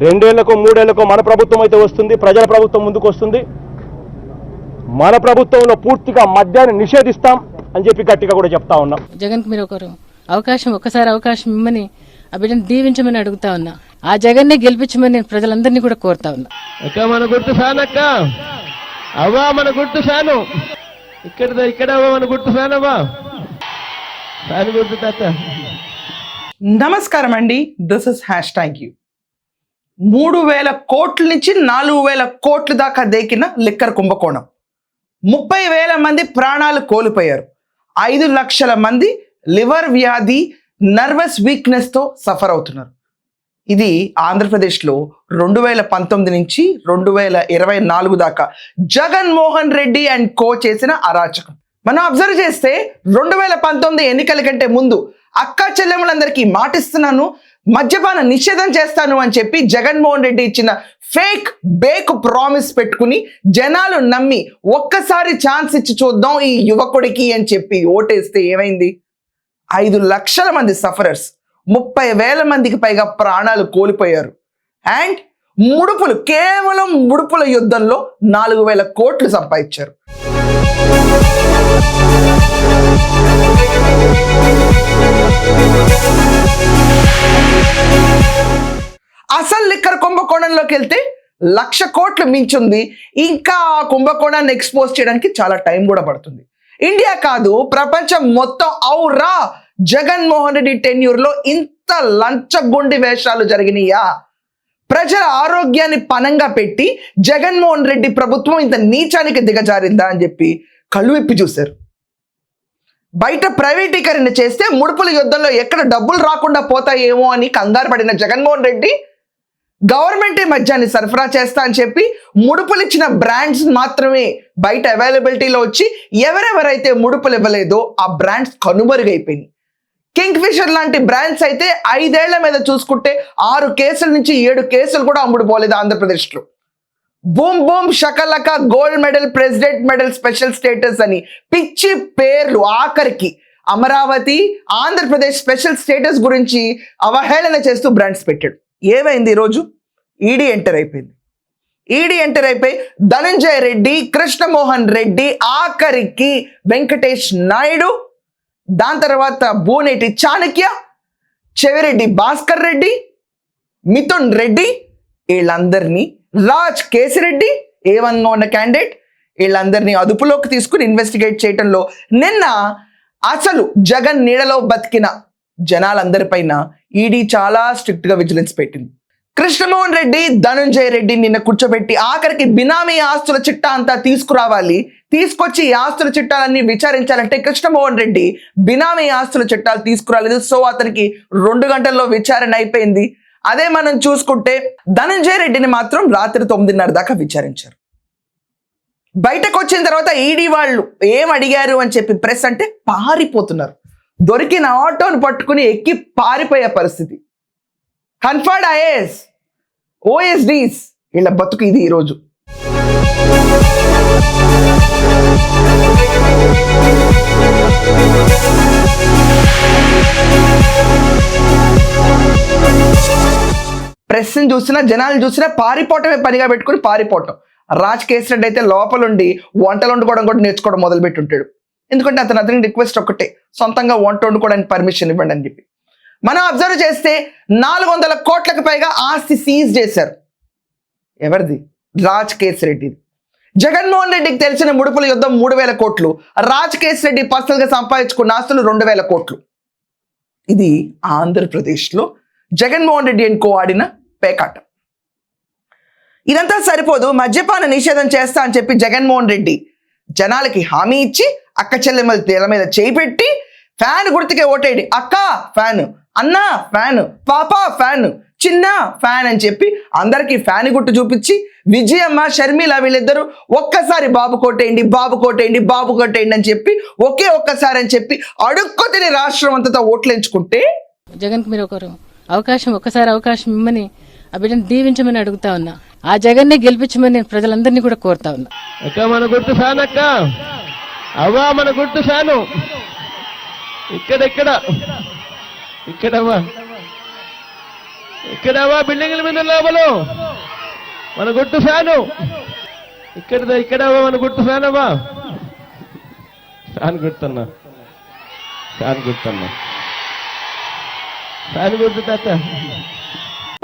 రెండేళ్లకో మూడేళ్లకో మన ప్రభుత్వం అయితే వస్తుంది, ప్రజల ప్రభుత్వం ముందుకు వస్తుంది. మన ప్రభుత్వంలో పూర్తిగా మద్యాన్ని నిషేధిస్తాం అని చెప్పి గట్టిగా కూడా చెప్తా ఉన్నాం. జగన్కి మీరు ఒక్కసారి అవకాశం ఇమ్మని ఆ బిడ్డను దీవించమని అడుగుతా ఉన్నా. ఆ జగన్నే గెలిపించమని నేను ప్రజలందరినీ కూడా కోరుతా ఉన్నా. అక్క మన గుర్తు ఫ్యానక్క, అవ్వా మన గుర్తు ఫ్యాను, ఇక్కడ మన గుర్తు ఫ్యాన్, అవ్వా ఫ్యాన్ గుర్తు తాత. నమస్కారం అండి, దిస్ ఇస్ #you. 3,000 కోట్ల నుంచి 4,000 కోట్ల దాకా దేకిన లిక్కర్ కుంభకోణం. 30,000 మంది ప్రాణాలు కోల్పోయారు. 5 లక్షల మంది లివర్ వ్యాధి, నర్వస్ వీక్నెస్తో సఫర్ అవుతున్నారు. ఇది ఆంధ్రప్రదేశ్లో 2019 నుంచి 2024 దాకా జగన్మోహన్ రెడ్డి అండ్ కో చేసిన అరాచకం. మనం అబ్జర్వ్ చేస్తే 2019 ఎన్నికల కంటే ముందు అక్క చెల్లెములందరికీ మాటిస్తున్నాను, మద్యపాన నిషేధం చేస్తాను అని చెప్పి జగన్మోహన్ రెడ్డి ఇచ్చిన ఫేక్ బేక్ ప్రామిస్ పెట్టుకుని జనాలు నమ్మి ఒక్కసారి ఛాన్స్ ఇచ్చి చూద్దాం ఈ యువకుడికి అని చెప్పి ఓటేస్తే ఏమైంది? 5 లక్షల మంది సఫరర్స్, 30,000 మందికి పైగా ప్రాణాలు కోల్పోయారు. అండ్ ముడుపులు, కేవలం ముడుపుల యుద్ధంలో 4,000 కోట్లు సంపాదించారు. అసలు లిక్కర్ కుంభకోణంలోకి వెళ్తే 1,00,000 కోట్లు మించుంది. ఇంకా ఆ కుంభకోణాన్ని ఎక్స్పోజ్ చేయడానికి చాలా టైం కూడా పడుతుంది. ఇండియా కాదు, ప్రపంచం మొత్తం ఔరా జగన్మోహన్ రెడ్డి టెన్యూర్లో ఇంత లంచగొండి వేషాలు జరిగినాయా? ప్రజల ఆరోగ్యాన్ని పనంగా పెట్టి జగన్మోహన్ రెడ్డి ప్రభుత్వం ఇంత నీచానికి దిగజారిందా అని చెప్పి కళ్ళు విప్పి చూశారు. బయట ప్రైవేటీకరణ చేస్తే ముడుపుల యుద్ధంలో ఎక్కడ డబ్బులు రాకుండా పోతాయేమో అని కంగారు పడిన జగన్మోహన్ రెడ్డి గవర్నమెంటే మద్యాన్ని సరఫరా చేస్తా అని చెప్పి ముడుపులు ఇచ్చిన బ్రాండ్స్ మాత్రమే బయట అవైలబిలిటీలో వచ్చి ఎవరెవరైతే ముడుపులు ఇవ్వలేదో ఆ బ్రాండ్స్ కనుమరుగైపోయినాయి. కింగ్ ఫిషర్ లాంటి బ్రాండ్స్ అయితే 5 ఏళ్ల మీద చూసుకుంటే 6 కేసుల నుంచి 7 కేసులు కూడా అమ్ముడు పోలేదు ఆంధ్రప్రదేశ్లో. Boom boom Shakalaka gold medal, president medal, special status అని పిచ్చి పేర్లు, ఆఖరికి అమరావతి, ఆంధ్రప్రదేశ్ స్పెషల్ స్టేటస్ గురించి అవహేళన చేస్తూ బ్రాండ్స్ పెట్టాడు. ఏమైంది? ఈరోజు ఈడీ ఎంటర్ అయిపోయింది. ఈడీ ఎంటర్ అయిపోయి ధనంజయ రెడ్డి, కృష్ణమోహన్ రెడ్డి, ఆఖరికి వెంకటేష్ నాయుడు, దాని తర్వాత బూనేటి చాణక్య, చెవిరెడ్డి భాస్కర్ రెడ్డి, మిథున్ రెడ్డి, వీళ్ళందరినీ రాజ్ కేసిరెడ్డి, A1గా ఉన్న క్యాండిడేట్, వీళ్ళందరినీ అదుపులోకి తీసుకుని ఇన్వెస్టిగేట్ చేయటంలో నిన్న అసలు జగన్ నీడలో బతికిన జనాలందరిపైన ఈడీ చాలా స్ట్రిక్ట్గా విజిలెన్స్ పెట్టింది. కృష్ణమోహన్ రెడ్డి, ధనంజయ రెడ్డి నిన్న కూర్చోబెట్టి ఆఖరికి బినామీ ఆస్తుల చిట్టా అంతా తీసుకురావాలి, తీసుకొచ్చి ఈ ఆస్తుల చిట్టాలన్నీ విచారించాలంటే కృష్ణమోహన్ రెడ్డి బినామీ ఆస్తుల చిట్టాలు తీసుకురాలేదు. సో అతనికి 2 గంటల్లో విచారణ అయిపోయింది. అదే మనం చూసుకుంటే ధనంజయ రెడ్డిని మాత్రం రాత్రి 9:30 దాకా విచారించారు. బయటకు వచ్చిన తర్వాత ఈడీ వాళ్ళు ఏం అడిగారు అని చెప్పి ప్రెస్ అంటే పారిపోతున్నారు. దొరికిన ఆటోను పట్టుకుని ఎక్కి పారిపోయే పరిస్థితి. కన్ఫర్డ్ IAS, OSDs వీళ్ళ బతుకు ఇది. ఈరోజు ప్రెస్ని చూసినా, జనాలు చూసినా పారిపోవటమే పనిగా పెట్టుకుని పారిపోవటం. రాజ్ కేసిరెడ్డి అయితే లోపలుండి వంటలు వండుకోవడం కూడా నేర్చుకోవడం మొదలుపెట్టి ఉంటాడు. ఎందుకంటే అతని రిక్వెస్ట్ ఒక్కటే, సొంతంగా వంట వండుకోవడానికి పర్మిషన్ ఇవ్వండి అని చెప్పి. మనం అబ్జర్వ్ చేస్తే 400 కోట్లకు పైగా ఆస్తి సీజ్ చేశారు. ఎవరిది? రాజ్ కేసిరెడ్డి. జగన్మోహన్ రెడ్డికి తెలిసిన ముడుపుల యుద్ధం 3,000 కోట్లు, రాజ్ కేసిరెడ్డి పర్సనల్గా సంపాదించుకున్న ఆస్తులు 2,000 కోట్లు. ఇది ఆంధ్రప్రదేశ్లో జగన్మోహన్ రెడ్డి అండ్ కో ఆడిన పేకాట. ఇదంతా సరిపోదు, మద్యపాన నిషేధం చేస్తా అని చెప్పి జగన్మోహన్ రెడ్డి జనాలకి హామీ ఇచ్చి అక్క చెల్లెమ్మల తేల మీద చేయి పెట్టి ఫ్యాన్ గుర్తుకే ఓటేయండి, అక్క ఫ్యాన్, అన్న ఫ్యాన్, పాప ఫ్యాన్, చిన్న ఫ్యాన్ అని చెప్పి అందరికీ ఫ్యాన్ గుర్తు చూపించి విజయమ్మ, షర్మిల వీళ్ళిద్దరూ ఒక్కసారి బాబు కోటేయండి, బాబు కోటేయండి, బాబు కోటేయండి అని చెప్పి ఒక్కసారి అని చెప్పి అడుక్కు తిని రాష్ట్రం అంతటా ఓట్లు ఎంచుకుంటే జగన్కి మీరు ఒక్కసారి అవకాశం ఇమ్మని ఆ బిడ్డను దీవించమని అడుగుతా ఉన్నా. ఆ జగన్నే గెలిపించమని నేను ప్రజలందరినీ కూడా కోరుతా ఉన్నా. అక్క మన గుర్తు ఫ్యాన్, అక్క అవ్వా మన గుర్తు ఫ్యాను, ఇక్కడెక్కడవ్వా ఇక్కడవా బిల్డింగ్ల మీద లోపల మన గుర్తు ఫ్యాను. ఇక్కడవా మన గుర్తు ఫ్యాన్ అవ్వా. ఫ్యాన్ గుర్తున్నా ఫ్యాన్ గుర్తు తాత.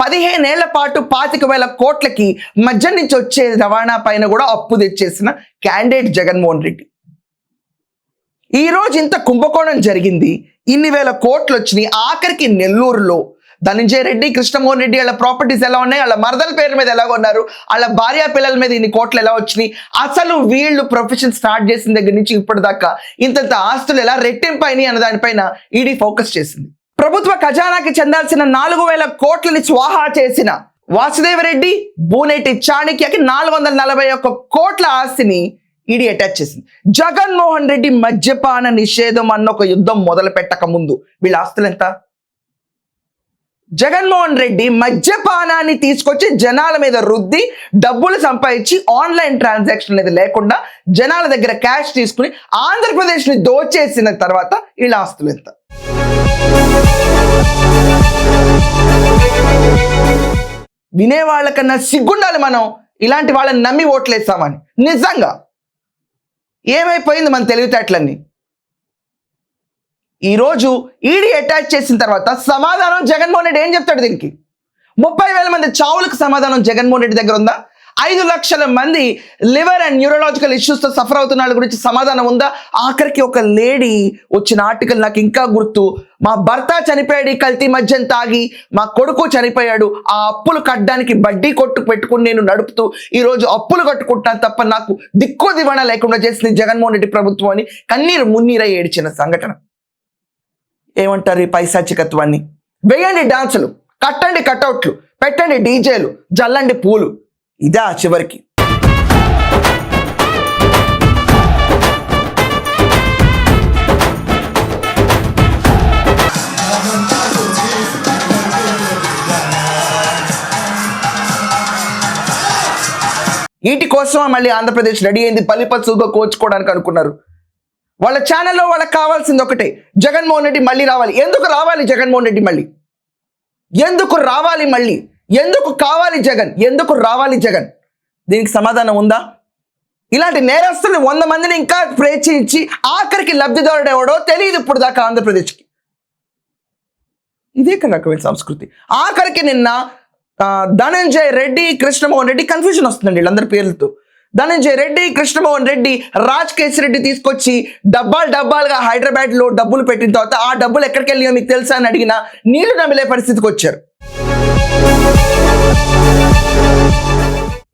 15 ఏళ్ల పాటు 25,000 కోట్లకి మధ్య నుంచి వచ్చే రవాణా పైన కూడా అప్పు తెచ్చేసిన క్యాండిడేట్ జగన్మోహన్ రెడ్డి. ఈ రోజు ఇంత కుంభకోణం జరిగింది, ఇన్ని వేల కోట్లు వచ్చినాయి. ఆఖరికి నెల్లూరులో ధనంజయ రెడ్డి, కృష్ణమోహన్ రెడ్డి వాళ్ళ ప్రాపర్టీస్ ఎలా ఉన్నాయి, వాళ్ళ మరదల పేరు మీద ఎలా కొన్నారు, వాళ్ళ భార్య పిల్లల మీద ఇన్ని కోట్లు ఎలా వచ్చినాయి, అసలు వీళ్ళు ప్రొఫెషన్ స్టార్ట్ చేసిన దగ్గర నుంచి ఇప్పటిదాకా ఇంత ఆస్తులు ఎలా రెట్టింపైనాయి అన్న దానిపైన ఈడీ ఫోకస్ చేసింది. ప్రభుత్వ ఖజానాకి చెందాల్సిన 4,000 కోట్లని స్వాహా చేసిన వాసుదేవరెడ్డి, బూనేటి చాణక్యకి 441 కోట్ల ఆస్తిని ఈడీ అటాచ్ చేసింది. జగన్మోహన్ రెడ్డి మద్యపాన నిషేధం అన్న ఒక యుద్ధం మొదలు పెట్టక ముందు వీళ్ళ ఆస్తులు ఎంత? జగన్మోహన్ రెడ్డి మద్యపానాన్ని తీసుకొచ్చి జనాల మీద రుద్ది డబ్బులు సంపాదించి ఆన్లైన్ ట్రాన్సాక్షన్ అనేది లేకుండా జనాల దగ్గర క్యాష్ తీసుకుని ఆంధ్రప్రదేశ్ని దోచేసిన తర్వాత వీళ్ళ ఆస్తులు ఎంత? వినేవాళ్ళకన్నా సిగ్గుండాలి మనం ఇలాంటి వాళ్ళని నమ్మి ఓట్లేస్తామని. నిజంగా ఏమైపోయింది మన తెలివితేటలన్నీ? ఈరోజు ఈడీ అటాచ్ చేసిన తర్వాత సమాధానం జగన్మోహన్ రెడ్డి ఏం చెప్తాడు? దీనికి 30,000 మంది చావులకు సమాధానం జగన్మోహన్ రెడ్డి దగ్గర ఉందా? 5 లక్షల మంది లివర్ అండ్ న్యూరలాజికల్ ఇష్యూస్తో సఫర్ అవుతున్న వాళ్ళ గురించి సమాధానం ఉందా? ఆఖరికి ఒక లేడీ వచ్చిన ఆర్టికల్ నాకు ఇంకా గుర్తు. మా భర్త చనిపోయాడు కల్తీ మద్యం తాగి, మా కొడుకు చనిపోయాడు, ఆ అప్పులు కట్టడానికి బడ్డీ కొట్టు పెట్టుకుని నేను నడుపుతూ ఈరోజు అప్పులు కట్టుకుంటాను తప్ప నాకు దిక్కు దివాణ లేకుండా చేసింది జగన్మోహన్ రెడ్డి ప్రభుత్వం అని కన్నీరు మున్నీరై ఏడ్చిన సంఘటన. ఏమంటారు ఈ పైశాచికత్వాన్ని? వేయండి డాన్సులు, కట్టండి కటౌట్లు, పెట్టండి డీజేలు, జల్లండి పూలు. ఇదా చివరికి? వీటి కోసమా మళ్ళీ ఆంధ్రప్రదేశ్ రెడీ అయింది పలిపత్సుగా కోచుకోవడానికి అనుకున్నారు? వాళ్ళ ఛానల్లో వాళ్ళకి కావాల్సింది ఒకటే, జగన్మోహన్ రెడ్డి మళ్ళీ రావాలి. ఎందుకు రావాలి జగన్మోహన్ రెడ్డి మళ్ళీ? ఎందుకు రావాలి మళ్ళీ? ఎందుకు కావాలి జగన్? ఎందుకు రావాలి జగన్? దీనికి సమాధానం ఉందా? ఇలాంటి నేరస్తులు 100 మందిని ఇంకా ప్రేక్షించి ఆఖరికి లబ్ధిదారుడు ఎవడో తెలియదు ఇప్పుడు దాకా ఆంధ్రప్రదేశ్కి. ఇదే రకమైన సంస్కృతి. ఆఖరికి నిన్న ధనంజయ రెడ్డి, కృష్ణమోహన్ రెడ్డి కన్ఫ్యూజన్ వస్తుందండి వీళ్ళందరి పేర్లతో. ధనంజయ రెడ్డి, కృష్ణమోహన్ రెడ్డి, రాజ్ రెడ్డి తీసుకొచ్చి డబ్బాలుగా హైదరాబాద్లో డబ్బులు పెట్టిన తర్వాత ఆ డబ్బులు ఎక్కడికి వెళ్ళియో మీకు తెలుసా అని అడిగినా నీళ్లు నమిలే పరిస్థితికి వచ్చారు.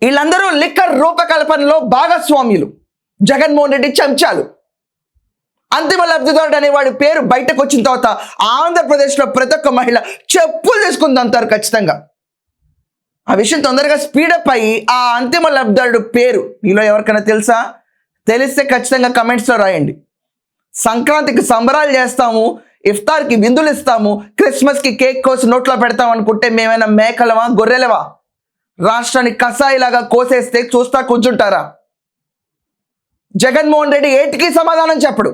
వీళ్ళందరూ లిక్కర్ రూపకల్పనలో భాగస్వామ్యులు. జగన్మోహన్ రెడ్డి చెంచాలు. అంతిమ లబ్ధిదారుడు అనేవాడి పేరు బయటకు వచ్చిన తర్వాత ఆంధ్రప్రదేశ్లో ప్రతి ఒక్క మహిళ చెప్పులు తీసుకుందంటారు ఖచ్చితంగా. ఆ విషయం తొందరగా స్పీడప్ అయ్యి ఆ అంతిమ లబ్ధిదారుడు పేరు మీలో ఎవరికైనా తెలుసా? తెలిస్తే ఖచ్చితంగా కమెంట్స్లో రాయండి. సంక్రాంతికి సంబరాలు చేస్తాము, ఇఫ్తార్కి విందులు ఇస్తాము, క్రిస్మస్కి కేక్ కోసి నోట్లో పెడతాం అనుకుంటే మేమైనా మేకలవా, గొర్రెలవా? రాష్ట్రాన్ని కసాయిలాగా కోసేస్తే చూస్తా కూర్చుంటారా? జగన్మోహన్ రెడ్డి ఏటికి సమాధానం చెప్పడు,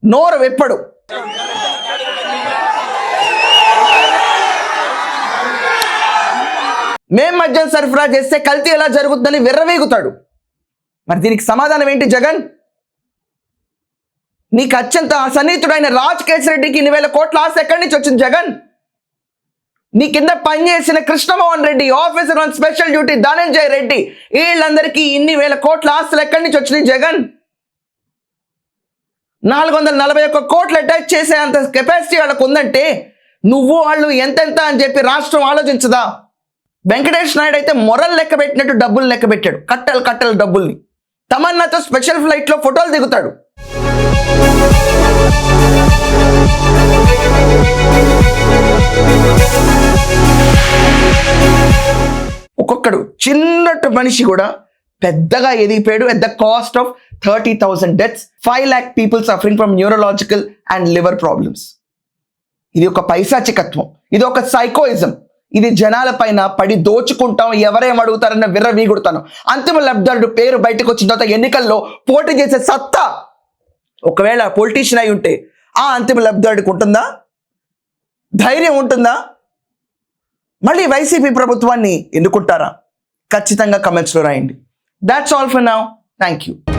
నోరు విప్పడు. మేం మద్యం సరఫరా చేస్తే కల్తీ ఎలా జరుగుతుందని విర్రవీగుతాడు. మరి దీనికి సమాధానం ఏంటి జగన్? నీకు అత్యంత సన్నిహితుడైన రాజ్ రెడ్డికి 2,000 కోట్ల ఆస్తి ఎక్కడి నుంచి వచ్చింది జగన్? నీ కింద పనిచేసిన Krishnamohan Reddy, officer on special duty Dhananjaya Reddy, వీళ్ళందరికీ ఇన్ని వేల కోట్ల ఆస్తులు ఎక్కడి నుంచి వచ్చినాయి జగన్? 441 కోట్లు అటాచ్ చేసే అంత కెపాసిటీ వాళ్ళకు ఉందంటే నువ్వు వాళ్ళు ఎంతెంత అని చెప్పి రాష్ట్రం ఆలోచించదా? వెంకటేష్ నాయుడు అయితే మొరల్ లెక్క పెట్టినట్టు డబ్బులు లెక్క పెట్టాడు, కట్టలు డబ్బుల్ని. తమన్నాతో స్పెషల్ ఫ్లైట్లో ఫోటోలు దిగుతాడు. ఒక్కొక్కడు చిన్నట్టు మనిషి కూడా పెద్దగా ఎదిగిపోయాడు. At the cost of 30,000 deaths, 5 lakh people suffering from neurological and liver problems. ఇది ఒక పైశాచికత్వం, ఇది ఒక సైకోయిజం. ఇది జనాల పైన పడి దోచుకుంటాం, ఎవరేం అడుగుతారన్న విర్రవీగుడుతాను. అంతిమ లబ్ధిదారుడు పేరు బయటకు వచ్చిన తర్వాత ఎన్నికల్లో పోటీ చేసే సత్తా ఒకవేళ పొలిటీషియన్ అయి ఉంటే ఆ అంతిమ లబ్ధిదారుడికి ఉంటుందా? ధైర్యం ఉంటుందా? మళ్ళీ వైసీపీ ప్రభుత్వాన్ని ఎన్నుకుంటారా? ఖచ్చితంగా కమెంట్స్లో రాయండి. That's all for now. Thank you.